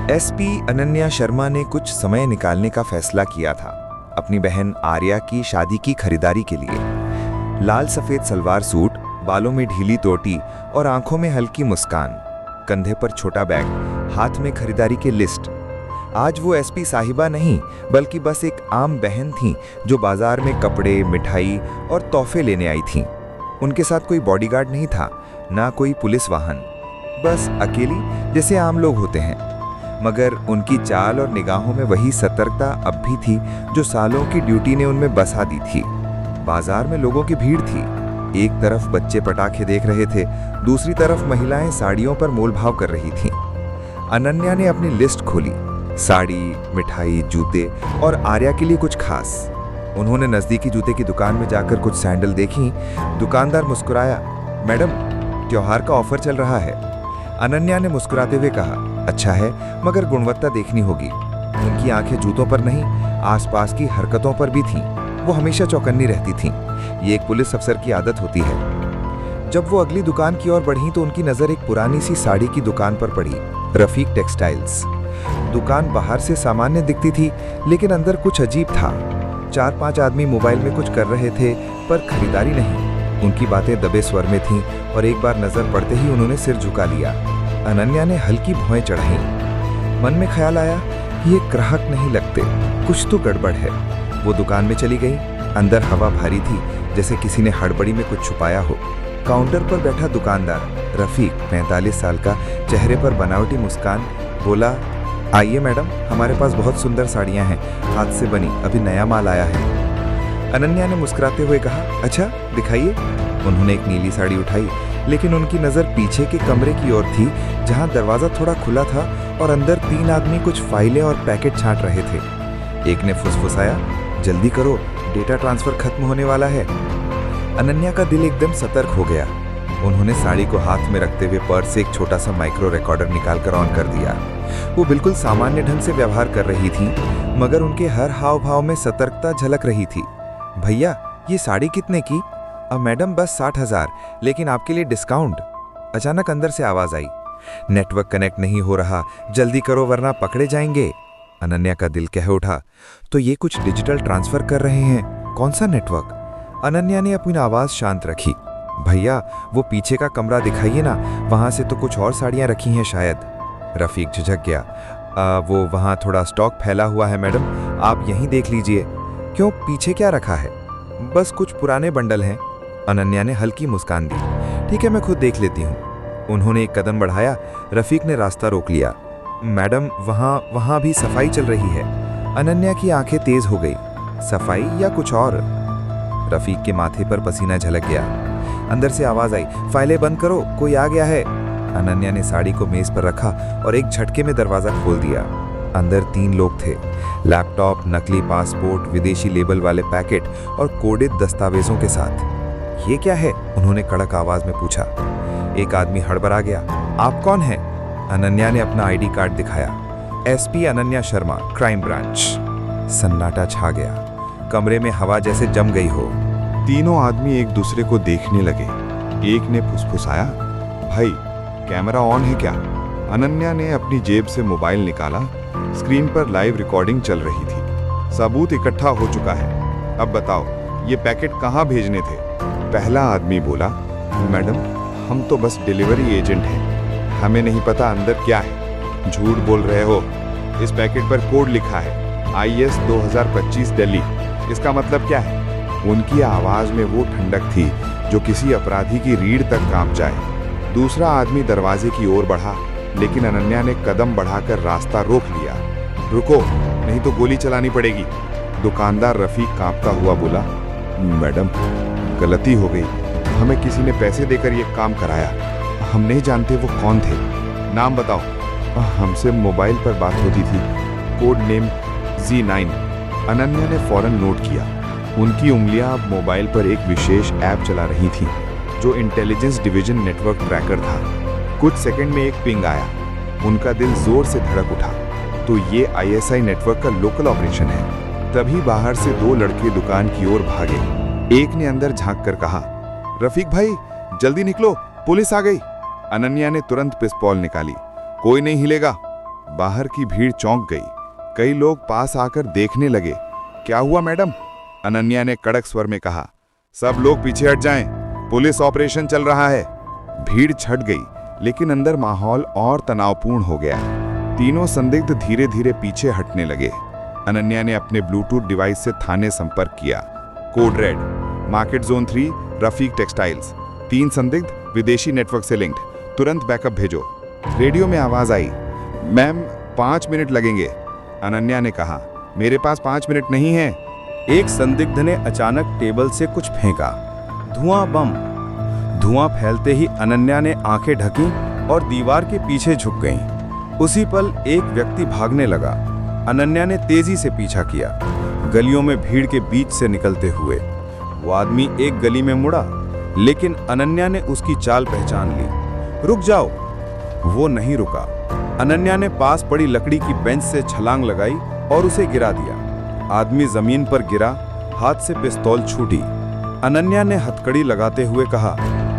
SP Ananya Sharma ने कुछ समय निकालने का फैसला किया था अपनी बहन आर्या की शादी की खरीदारी के लिए। लाल सफेद सलवार सूट, बालों में ढीली टोटी और आंखों में हल्की मुस्कान, कंधे पर छोटा बैग, हाथ में खरीदारी की लिस्ट। आज वो एसपी साहिबा नहीं बल्कि बस एक आम बहन थी जो बाजार में कपड़े, मिठाई और तोहफे लेने आई थी। उनके साथ कोई बॉडीगार्ड नहीं था, ना कोई पुलिस वाहन, बस अकेली जैसे आम लोग होते हैं। मगर उनकी चाल और निगाहों में वही सतर्कता अब भी थी जो सालों की ड्यूटी ने उनमें बसा दी थी। बाजार में लोगों की भीड़ थी। एक तरफ बच्चे पटाखे देख रहे थे, दूसरी तरफ महिलाएं साड़ियों पर मोलभाव कर रही थीं। अनन्या ने अपनी लिस्ट खोली, साड़ी, मिठाई, जूते और आर्या के लिए कुछ खास। उन्होंने नजदीकी जूते की दुकान में जाकर कुछ सैंडल देखी। दुकानदार मुस्कुराया, मैडम, त्योहार का ऑफर चल रहा है। अनन्या ने मुस्कुराते हुए कहा, अच्छा है, मगर गुणवत्ता देखनी होगी। उनकी आंखें जूतों पर नहीं, आसपास की हरकतों पर भी थीं। वो हमेशा चौकन्नी रहती थीं। ये एक पुलिस अफसर की आदत होती है। जब वो अगली दुकान की ओर बढ़ी तो उनकी नजर एक पुरानी सी साड़ी की दुकान पर पड़ी, रफीक टेक्सटाइल्स। दुकान बाहर से सामान्य दिखती थी, लेकिन अंदर कुछ अजीब था। 4-5 आदमी मोबाइल में कुछ कर रहे थे, पर खरीदारी नहीं। उनकी बातें दबे स्वर में थीं और एक बार नजर पड़ते ही उन्होंने सिर झुका लिया। अनन्या ने हल्की भौएं चढ़ाई। मन में ख्याल आया, ये ग्राहक नहीं लगते, कुछ तो गड़बड़ है। वो दुकान में चली गई। अंदर हवा भारी थी, जैसे किसी ने हड़बड़ी में कुछ छुपाया हो। काउंटर पर बैठा दुकानदार रफीक, 45 साल का, चेहरे पर बनावटी मुस्कान, बोला, आइए मैडम, हमारे पास बहुत सुंदर साड़ियां हैं, हाथ से बनी, अभी नया माल आया है। अनन्या ने मुस्कुराते हुए कहा, अच्छा दिखाइए। उन्होंने एक नीली साड़ी उठाई, लेकिन उनकी नज़र पीछे के कमरे की ओर थी, जहां दरवाज़ा थोड़ा खुला था और अंदर 3 आदमी कुछ फाइलें और पैकेट छांट रहे थे। एक ने फुसफुसाया, जल्दी करो, डेटा ट्रांसफ़र खत्म होने वाला है। अनन्या का दिल एकदम सतर्क हो गया। उन्होंने साड़ी को हाथ में रखते हुए पर्स से एक छोटा सा माइक्रो रिकॉर्डर निकालकर ऑन कर दिया। वो बिल्कुल सामान्य ढंग से व्यवहार कर रही थी, मगर उनके हर हाव भाव में सतर्कता झलक रही थी। भैया, ये साड़ी कितने की? अब मैडम, बस 60,000, लेकिन आपके लिए डिस्काउंट। अचानक अंदर से आवाज आई, नेटवर्क कनेक्ट नहीं हो रहा, जल्दी करो वरना पकड़े जाएंगे। अनन्या का दिल कह उठा, तो ये कुछ डिजिटल ट्रांसफर कर रहे हैं, कौन सा नेटवर्क? अनन्या ने अपनी आवाज शांत रखी, भैया वो पीछे का कमरा दिखाइए ना, वहां से तो कुछ और साड़ियां रखी हैं शायद। रफीक झिझक गया, वो वहां थोड़ा स्टॉक फैला हुआ है मैडम, आप यहीं देख लीजिए। क्यों, पीछे क्या रखा है? बस कुछ पुराने बंडल हैं। अनन्या ने हल्की मुस्कान दी, ठीक है, मैं खुद देख लेती हूँ। उन्होंने एक कदम बढ़ाया। रफीक ने रास्ता रोक लिया, मैडम वहाँ भी सफाई चल रही है। अनन्या की आंखें तेज हो गई, सफाई या कुछ और? रफीक के माथे पर पसीना झलक गया। अंदर से आवाज आई, फाइलें बंद करो, कोई आ गया है। अनन्या ने साड़ी को मेज पर रखा और एक झटके में दरवाजा खोल दिया। अंदर 3 लोग थे, लैपटॉप, नकली पासपोर्ट, विदेशी लेबल वाले पैकेट और कोडेड दस्तावेजों के साथ। ये क्या है? उन्होंने कड़क आवाज में पूछा। एक आदमी हड़बड़ा गया, आप कौन हैं? अनन्या ने अपना आईडी कार्ड दिखाया, SP Ananya Sharma, crime branch. सन्नाटा छा गया, कमरे में हवा जैसे जम गई हो। तीनों आदमी एक दूसरे को देखने लगे। एक ने फुसफुसाया, भाई कैमरा ऑन है क्या? अनन्या ने अपनी जेब से मोबाइल निकाला। स्क्रीन पर लाइव रिकॉर्डिंग चल रही थी। सबूत इकट्ठा हो चुका है, अब बताओ ये पैकेट कहाँ भेजने थे? पहला आदमी बोला, मैडम हम तो बस डिलीवरी एजेंट हैं, हमें नहीं पता अंदर क्या है। झूठ बोल रहे हो, इस पैकेट पर कोड लिखा है IS 2025 दिल्ली, इसका मतलब क्या है? उनकी आवाज में वो ठंडक थी जो किसी अपराधी की रीढ़ तक कांप जाए। दूसरा आदमी दरवाजे की ओर बढ़ा, लेकिन अनन्या ने कदम बढ़ाकर रास्ता रोक लिया। रुको, नहीं तो गोली चलानी पड़ेगी। दुकानदार रफीक कांपता हुआ बोला, मैडम गलती हो गई, हमें किसी ने पैसे देकर ये काम कराया, हम नहीं जानते वो कौन थे। नाम बताओ। हमसे मोबाइल पर बात होती थी, कोड नेम Z9। अनन्या ने फौरन नोट किया। उनकी उंगलियां अब मोबाइल पर एक विशेष ऐप चला रही थी जो इंटेलिजेंस डिवीजन नेटवर्क ट्रैकर था। कुछ सेकंड में एक पिंग आया। उनका दिल जोर से धड़क उठा, तो ये ISI नेटवर्क का लोकल ऑपरेशन है। तभी बाहर से 2 लड़के दुकान की ओर भागे। एक ने अंदर झांक कर कहा, रफीक भाई जल्दी निकलो, पुलिस आ गई। अनन्या ने तुरंत पिस्तौल निकाली, कोई नहीं हिलेगा। बाहर की भीड़ चौंक गई। कई लोग पास आकर देखने लगे। क्या हुआ मैडम? अनन्या ने कड़क स्वर में कहा। सब लोग पीछे हट जाएं, पुलिस ऑपरेशन चल रहा है। भीड़ छट गई, लेकिन अंदर माहौल और तनावपूर्ण हो गया। तीनों संदिग्ध धीरे धीरे पीछे हटने लगे। अनन्या ने अपने ब्लूटूथ डिवाइस से थाने संपर्क किया। Code red, market zone 3, Rafiq textiles. 3 संदिग्ध विदेशी नेटवर्क से लिंक्ड, तुरंत बैकअप भेजो। रेडियो में आवाज आई, मैम 5 मिनट लगेंगे। अनन्या ने कहा, मेरे पास 5 मिनट नहीं है। एक संदिग्ध ने अचानक टेबल से कुछ फेंका। धुआं बम। धुआं फैलते ही अनन्या ने आंखें ढकी और दीवार के पीछे झुक गईं। उसी पल एक व्यक्ति भागने लगा। अनन्या ने तेजी से पीछा किया, गलियों में भीड़ के बीच से निकलते हुए। वो आदमी एक गली में मुड़ा, लेकिन अनन्या ने उसकी चाल पहचान ली। रुक जाओ। वो नहीं रुका। अनन्या ने पास पड़ी लकड़ी की बेंच से छलांग लगाई और उसे गिरा दिया। आदमी जमीन पर गिरा, हाथ से पिस्तौल छूटी। अनन्या ने हथकड़ी लगाते हुए कहा,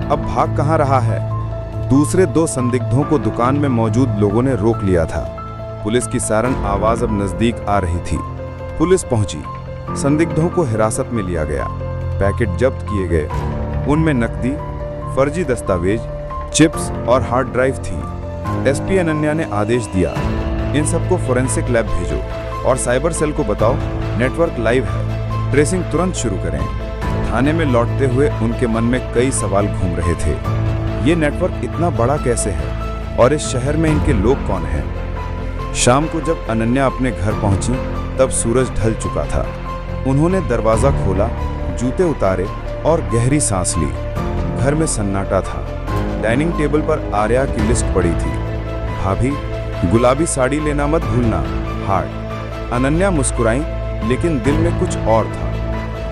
अब भाग कहाँ रहा है? दूसरे 2 संदिग्धों को दुकान में मौजूद लोगों ने रोक लिया था। पुलिस की सायरन आवाज अब नजदीक आ रही थी। पुलिस पहुंची। संदिग्धों को हिरासत में लिया गया। पैकेट जब्त किए गए। उनमें नकदी, फर्जी दस्तावेज, चिप्स और हार्ड ड्राइव थी। एसपी अनन्या ने आदेश दिया, इन सबको फोरेंसिक लैब भेजो और साइबर सेल को बताओ नेटवर्क लाइव है, ट्रेसिंग तुरंत शुरू करें। थाने में लौटते हुए उनके मन में कई सवाल घूम रहे थे। ये नेटवर्क इतना बड़ा कैसे है और इस शहर में इनके लोग कौन हैं? शाम को जब अनन्या अपने घर पहुंची तब सूरज ढल चुका था। उन्होंने दरवाजा खोला, जूते उतारे और गहरी सांस ली। घर में सन्नाटा था। डाइनिंग टेबल पर आर्या की लिस्ट पड़ी थी। भाभी, गुलाबी साड़ी लेना मत भूलना, हार्ट। अनन्या मुस्कुराई, लेकिन दिल में कुछ और था।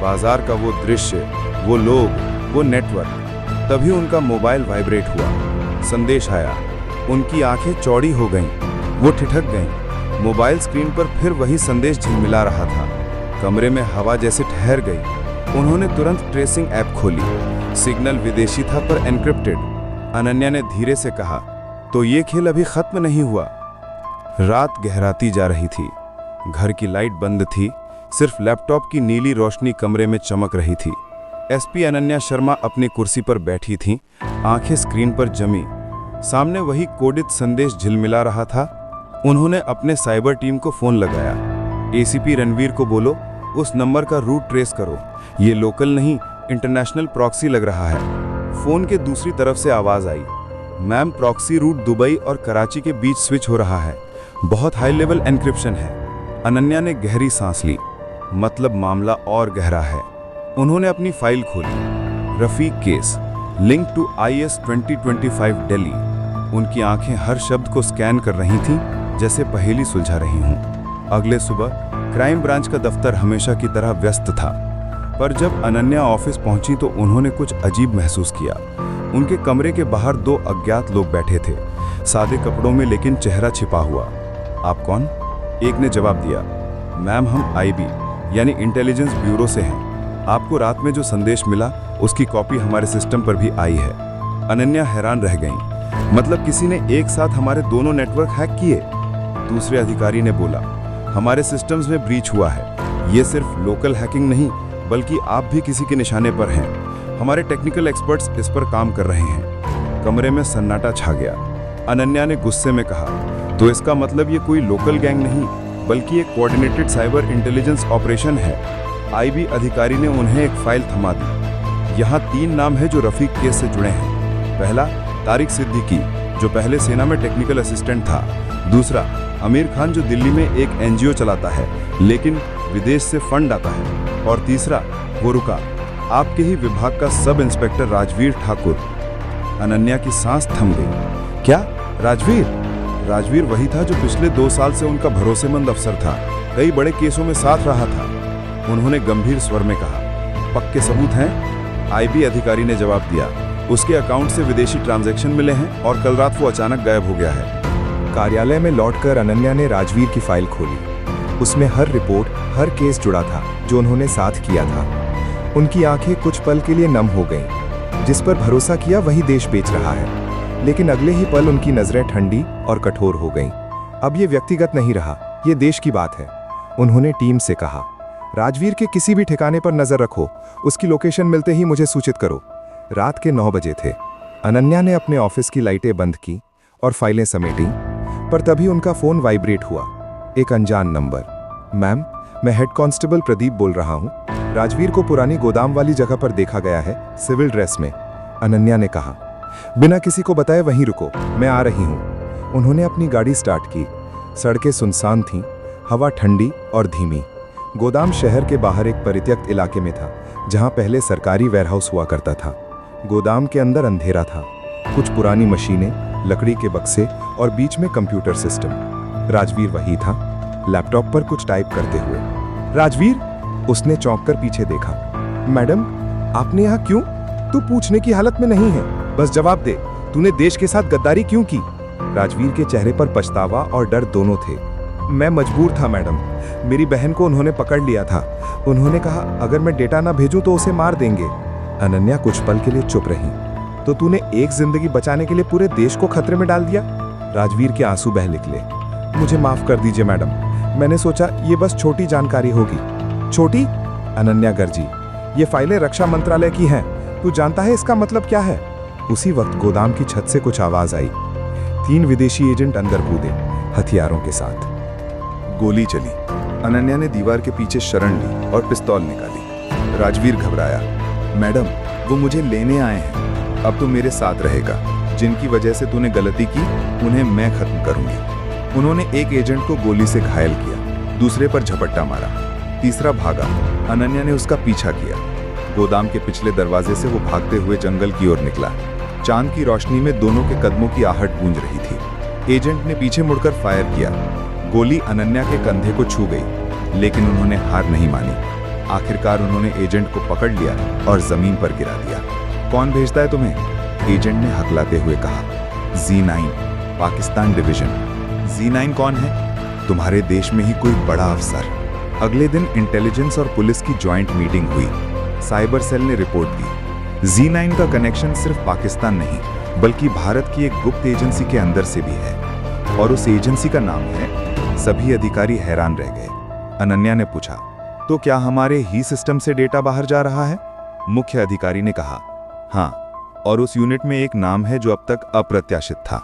बाजार का वो दृश्य, वो लोग, वो नेटवर्क। तभी उनका मोबाइल वाइब्रेट हुआ। संदेश आया। उनकी आंखें चौड़ी हो गईं। वो ठिठक गईं। मोबाइल स्क्रीन पर फिर वही संदेश झिलमिला रहा था। कमरे में हवा जैसे ठहर गई। उन्होंने तुरंत ट्रेसिंग ऐप खोली। सिग्नल विदेशी था पर एन्क्रिप्टेड। अनन्या ने धीरे से कहा, तो ये खेल अभी खत्म नहीं हुआ। रात गहराती जा रही थी। घर की लाइट बंद थी। सिर्फ लैपटॉप की नीली रोशनी कमरे में चमक रही थी। एसपी अनन्या शर्मा अपनी कुर्सी पर बैठी थीं, आंखें स्क्रीन पर जमी। सामने वही कोडित संदेश झिलमिला रहा था। उन्होंने अपने साइबर टीम को फोन लगाया। एसीपी रणवीर को बोलो, उस नंबर का रूट ट्रेस करो। ये लोकल नहीं, इंटरनेशनल प्रॉक्सी लग रहा है। फोन के दूसरी तरफ से आवाज आई, मैम प्रॉक्सी रूट दुबई और कराची के बीच स्विच हो रहा है। बहुत हाई लेवल एन्क्रिप्शन है। अनन्या ने गहरी सांस ली। मतलब मामला और गहरा है। उन्होंने अपनी फाइल खोली। Rafiq case, link to IS 2025 Delhi. उनकी आंखें हर शब्द को स्कैन कर रही थीं, जैसे पहेली सुलझा रही हूं। अगले सुबह क्राइम ब्रांच का दफ्तर हमेशा की तरह व्यस्त था, पर जब अनन्या ऑफिस पहुंची तो उन्होंने कुछ अजीब महसूस किया। उनके कमरे के बाहर 2 अज्ञात लोग बैठे थे, सादे कपड़ों में लेकिन चेहरा छिपा हुआ। आप कौन? एक ने जवाब दिया, मैम हम IB यानी इंटेलिजेंस ब्यूरो से हैं। आपको रात में जो संदेश मिला उसकी कॉपी हमारे सिस्टम पर भी आई है। अनन्या हैरान रह गईं। मतलब किसी ने एक साथ हमारे दोनों नेटवर्क हैक किए? दूसरे अधिकारी ने बोला, हमारे सिस्टम्स में ब्रीच हुआ है। ये सिर्फ लोकल हैकिंग नहीं, बल्कि आप भी किसी के निशाने पर हैं। हमारे टेक्निकल एक्सपर्ट्स इस पर काम कर रहे हैं। कमरे में सन्नाटा छा गया। अनन्या ने गुस्से में कहा, तो इसका मतलब ये कोई लोकल गैंग नहीं, बल्कि एक कोऑर्डिनेटेड साइबर इंटेलिजेंस ऑपरेशन है। IB अधिकारी ने उन्हें एक फाइल थमा दी। यहाँ 3 नाम है जो रफीक केस से जुड़े हैं। पहला, तारिक सिद्दीकी, जो पहले सेना में टेक्निकल असिस्टेंट था। दूसरा, आमिर खान, जो दिल्ली में एक NGO चलाता है, लेकिन विदेश से फंड आता है। और तीसरा, वो रुका, आपके ही विभाग का सब इंस्पेक्टर राजवीर ठाकुर। अनन्या की सांस थम गई। क्या? राजवीर? राजवीर वही था जो पिछले 2 साल से उनका भरोसेमंद अफसर था, कई बड़े केसों में साथ रहा था। उन्होंने गंभीर स्वर में कहा, पक्के सबूत हैं? IB अधिकारी ने जवाब दिया, उसके अकाउंट से विदेशी ट्रांजैक्शन मिले हैं और कल रात वो अचानक गायब हो गया है। कार्यालय में लौटकर अनन्या ने राजवीर की फाइल खोली। उसमें हर रिपोर्ट, हर केस जुड़ा था जो उन्होंने साथ किया था। उनकी आंखें कुछ पल के लिए नम हो गईं। जिस पर भरोसा किया वही देश बेच रहा है। लेकिन अगले ही पल उनकी नजरें ठंडी और कठोर हो गईं। अब ये व्यक्तिगत नहीं रहा, ये देश की बात है। उन्होंने टीम से कहा, राजवीर के किसी भी ठिकाने पर नजर रखो, उसकी लोकेशन मिलते ही मुझे सूचित करो। रात के 9 बजे थे। अनन्या ने अपने ऑफिस की लाइटें बंद की और फाइलें समेटी, पर तभी उनका फोन वाइब्रेट हुआ। एक अनजान नंबर। मैम, मैं हेड कांस्टेबल प्रदीप बोल रहा हूँ। राजवीर को पुरानी गोदाम वाली जगह पर देखा गया है, सिविल ड्रेस में। अनन्या ने कहा, बिना किसी को बताए वहीं रुको, मैं आ रही हूँ। उन्होंने अपनी गाड़ी स्टार्ट की। सड़कें सुनसान थीं, हवा ठंडी और धीमी। गोदाम शहर के बाहर एक परित्यक्त इलाके में था, जहाँ पहले सरकारी वेयरहाउस हुआ करता था। गोदाम के अंदर अंधेरा था, कुछ पुरानी मशीनें, लकड़ी के बक्से और बीच में कंप्यूटर सिस्टम। राजवीर वही था, लैपटॉप पर कुछ टाइप करते हुए। राजवीर, उसने चौंक कर पीछे देखा। मैडम, आपने यहाँ क्यों? तू पूछने की हालत में नहीं है, बस जवाब दे, तूने देश के साथ गद्दारी क्यों की? राजवीर के चेहरे पर पछतावा और डर दोनों थे। मैं मजबूर था मैडम, मेरी बहन को उन्होंने पकड़ लिया था। उन्होंने कहा अगर मैं डेटा ना भेजूं तो उसे मार देंगे। अनन्या कुछ पल के लिए चुप रही। तो तूने एक जिंदगी बचाने के लिए पूरे देश को खतरे में डाल दिया? राजवीर के आंसू बह निकले। मुझे माफ कर दीजिए मैडम, मैंने सोचा ये बस छोटी जानकारी होगी। छोटी? अनन्या गर्जी, ये फाइलें रक्षा मंत्रालय की हैं, तू जानता है इसका मतलब क्या है? उसी वक्त गोदाम की छत से कुछ आवाज आई। 3 विदेशी एजेंट अंदर कूदे, हथियारों के साथ। गोली चली। अनन्या ने दीवार के पीछे शरण ली और पिस्तौल निकाली। राजवीर घबराया। मैडम, वो मुझे लेने आए हैं, अब तो मेरे साथ रहेगा। जिनकी वजह से तूने गलती की, उन्हें मैं खत्म करूंगी। उन्होंने एक एजेंट को गोली से घायल किया, दूसरे पर झपट्टा मारा, तीसरा भागा। अनन्या ने उसका पीछा किया। गोदाम के पिछले दरवाजे से वो भागते हुए जंगल की ओर निकला। चांद की रोशनी में दोनों के कदमों की आहट गूंज रही थी। एजेंट ने पीछे मुड़कर फायर किया। गोली अनन्या के कंधे को छू गई, लेकिन उन्होंने हार नहीं मानी। आखिरकार उन्होंने एजेंट को पकड़ लिया और जमीन पर गिरा दिया। कौन भेजता है तुम्हें? एजेंट ने हकलाते हुए कहा। Z9, Pakistan division. Z9 कौन है? तुम्हारे देश में ही कोई बड़ा अफसर। अगले दिन इंटेलिजेंस और पुलिस की ज्वाइंट मीटिंग हुई। साइबर सेल ने रिपोर्ट दी। Z9 का कनेक्शन सिर्फ पाकिस्तान नहीं, बल्कि भारत की एक गुप्त एजेंसी के अंदर से भी है, और उस एजेंसी का नाम है। सभी अधिकारी हैरान रह गए। अनन्या ने पूछा, तो क्या हमारे ही सिस्टम से डेटा बाहर जा रहा है? मुख्य अधिकारी ने कहा, हाँ, और उस यूनिट में एक नाम है जो अब तक अप्रत्याशित था।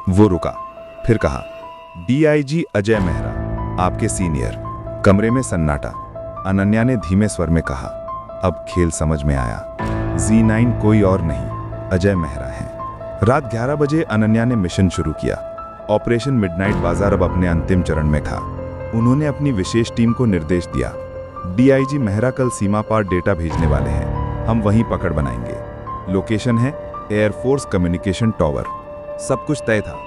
वो रुका, फिर कहा, DIG अजय मेहरा, आपके सीनियर। कमरे में सन्नाटा। अनन्या ने धीमे स्वर में कहा, अब खेल समझ में आया। Z9 कोई और नहीं, अजय मेहरा है। रात 11 बजे अनन्या ने मिशन शुरू किया। ऑपरेशन मिडनाइट बाजार अब अपने अंतिम चरण में था। उन्होंने अपनी विशेष टीम को निर्देश दिया, DIG मेहरा कल सीमा पार डेटा भेजने वाले हैं, हम वहीं पकड़ बनाएंगे। लोकेशन है एयरफोर्स कम्युनिकेशन टावर। सब कुछ तय था।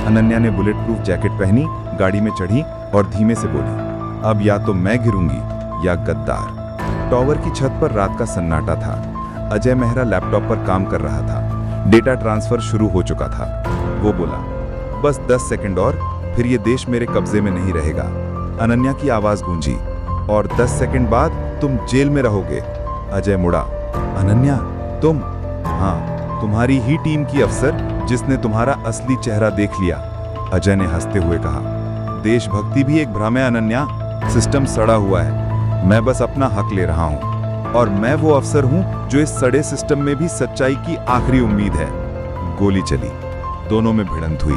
अनन्या ने बुलेट प्रूफ जैकेट पहनी, गाड़ी में चढ़ी और धीमे से बोली, अब या तो मैं गिरूंगी या गद्दार। टावर की छत पर रात का सन्नाटा था। अजय मेहरा लैपटॉप पर काम कर रहा था। डेटा ट्रांसफर शुरू हो चुका था। वो बोला, बस 10 सेकंड और, फिर ये देश मेरे कब्जे में नहीं रहेगा। अनन्या की आवाज गूंजी, और 10 सेकंड बाद तुम जेल में रहोगे। अजय मुड़ा। अनन्या, तुम? हाँ, तुम्हारी ही टीम की अफसर जिसने तुम्हारा असली चेहरा देख लिया। अजय ने हंसते हुए कहा, देशभक्ति भी एक भ्रम है अनन्या, सिस्टम सड़ा हुआ है, मैं बस अपना हक ले रहा हूं, और मैं वो अफसर हूं जो इस सड़े सिस्टम में भी सच्चाई की आखिरी उम्मीद है। गोली चली, दोनों में भिड़ंत हुई।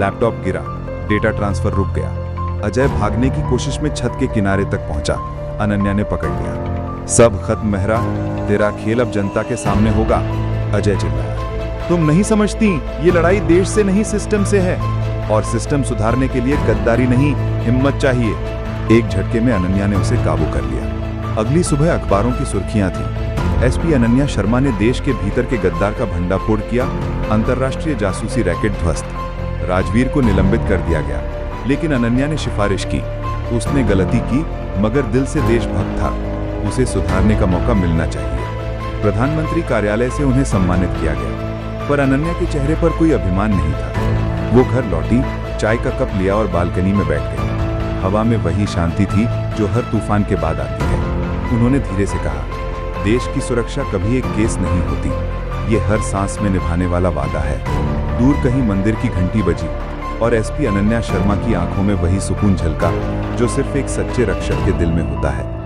लैपटॉप गिरा, डेटा ट्रांसफर रुक गया। अजय भागने की कोशिश में छत के किनारे तक पहुंचा। अनन्या ने पकड़ लिया। सब खत्म मेहरा, तेरा खेल अब जनता के सामने होगा। अजय चिल्लाया, तुम नहीं समझती, ये लड़ाई देश से नहीं सिस्टम से है, और सिस्टम सुधारने के लिए गद्दारी नहीं, हिम्मत चाहिए। एक झटके में अनन्या ने उसे काबू कर लिया। अगली सुबह अखबारों की सुर्खियां थीं। SP अनन्या शर्मा ने देश के भीतर के गद्दार का भंडाफोड़ किया, अंतर्राष्ट्रीय जासूसी रैकेट ध्वस्त। राजवीर को निलंबित कर दिया गया, लेकिन अनन्या ने सिफारिश की। उसने गलती की, मगर दिल से देशभक्त था, उसे सुधारने का मौका मिलना चाहिए। प्रधानमंत्री कार्यालय से उन्हें सम्मानित किया गया, पर अनन्या के चेहरे पर कोई अभिमान नहीं था। वो घर लौटी, चाय का कप लिया और बालकनी में बैठ गई। हवा में वही शांति थी जो हर तूफान के बाद आती है। उन्होंने धीरे से कहा, देश की सुरक्षा कभी एक केस नहीं होती, ये हर सांस में निभाने वाला वादा है। दूर कहीं मंदिर की घंटी बजी। और एसपी अनन्या शर्मा की आंखों में वही सुकून झलका जो सिर्फ एक सच्चे रक्षक के दिल में होता है।